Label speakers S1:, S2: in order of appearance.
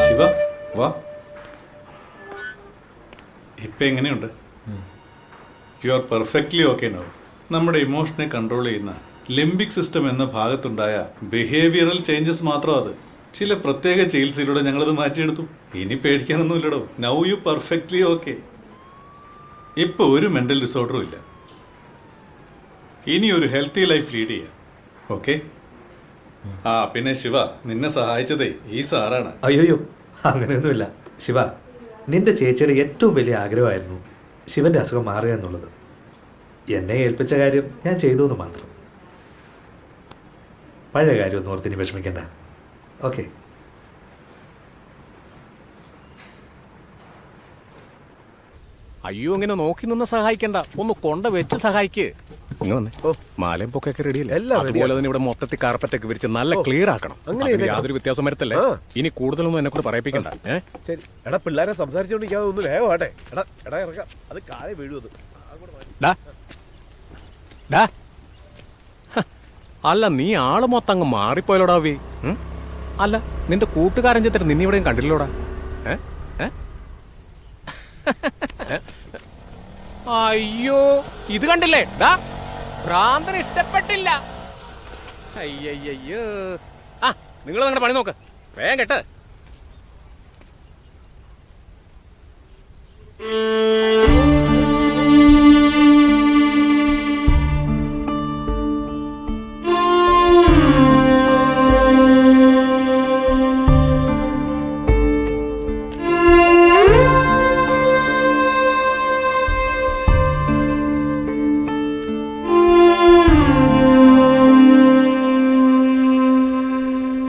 S1: ശിവ വാ. ഇപ്പൊ എങ്ങനെയുണ്ട്? You are perfectly okay now. നമ്മുടെ ഇമോഷനെ കൺട്രോൾ ചെയ്യുന്ന ലിംബിക് സിസ്റ്റം എന്ന ഭാഗത്തുണ്ടായ ബിഹേവിയറൽ ചേഞ്ചസ് മാത്രം അത്. ചില പ്രത്യേക ചികിത്സയിലൂടെ ഞങ്ങളത് മാറ്റിയെടുത്തു. ഇനി പേടിക്കാനൊന്നുമില്ലടോ. Now you perfectly okay. ഇപ്പൊ ഒരു മെന്റൽ ഡിസോർഡറും ഇല്ല. ഇനി ഒരു ഹെൽത്തി ലൈഫ് ലീഡ് ചെയ്യാം. ഓക്കെ. ആ പിന്നെ ശിവ, നിന്നെ സഹായിച്ചതേ ഈ സാറാണ്.
S2: അയ്യോയ്യോ, അങ്ങനെയൊന്നുമില്ല ശിവ. നിന്റെ ചേച്ചിയുടെ ഏറ്റവും വലിയ ആഗ്രഹമായിരുന്നു ശിവന്റെ അസുഖം മാറുക എന്നുള്ളത്. എന്നെ ഏൽപ്പിച്ച കാര്യം ഞാൻ ചെയ്തു എന്ന് മാത്രം. പഴയ കാര്യമൊന്നും ഓർത്തിനി വിഷമിക്കണ്ട. ഓക്കെ.
S3: അയ്യോ, അങ്ങനെ നോക്കി നിന്ന് സഹായിക്കണ്ട, ഒന്ന് കൊണ്ട വെച്ച് സഹായിക്ക്. മാലയും പൊക്കൊക്കെ റെഡിയല്ലേ? അതുപോലെ തന്നെ ഇവിടെ മൊത്തത്തിൽ കാർപ്പറ്റൊക്കെ വിരിച്ച് നല്ല ക്ലിയർ ആക്കണം. യാതൊരു വ്യത്യാസം വരത്തല്ലേ. ഇനി കൂടുതലൊന്നും എന്നെ കൂടെ പറയിപ്പിക്കണ്ട.
S4: ശരി എടാ, പിള്ളേരെ സംസാരിച്ചോണ്ടിരിക്കാതെ ഒന്ന് വേഗമാട്ടെ. എടാ എടാ ഇറക്കാം, അത് കാലേ വീഴുന്നത്.
S3: അല്ല, നീ ആള് മൊത്തം അങ്ങ് മാറിപ്പോയല്ലോടാ വി. അല്ല, നിന്റെ കൂട്ടുകാരൻ ചിത്രം നിന്നിവിടെയും കണ്ടില്ലോടാ. അയ്യോ, ഇത് കണ്ടില്ലേ? ഭ്രാന്തന് ഇഷ്ടപ്പെട്ടില്ല. അയ്യോ, ആ നിങ്ങൾ നിങ്ങളുടെ പണി നോക്ക്, വേഗം കേട്ട്.